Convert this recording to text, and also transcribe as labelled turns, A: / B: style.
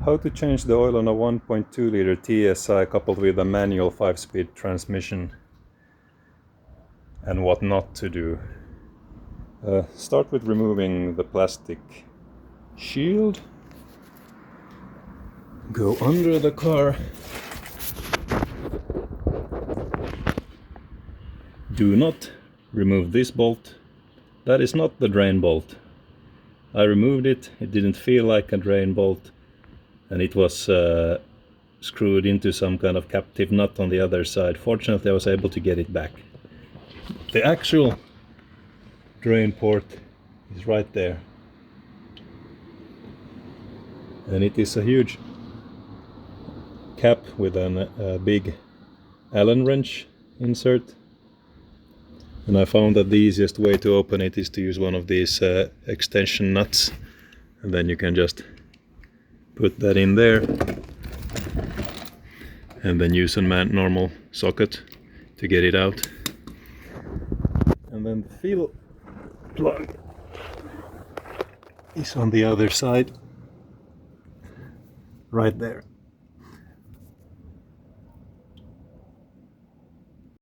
A: How to change the oil on a 1.2 liter TSI coupled with a manual 5-speed transmission, and what not to do. Start with removing the plastic shield. Go under the car. Do not remove this bolt. That is not the drain bolt. I removed it, it didn't feel like a drain bolt, and it was screwed into some kind of captive nut on the other side. Fortunately I was able to get it back. The actual drain port is right there, and it is a huge cap with a big Allen wrench insert, and I found that the easiest way to open it is to use one of these extension nuts, and then you can just put that in there and then use a normal socket to get it out. And then the fill plug is on the other side, right there.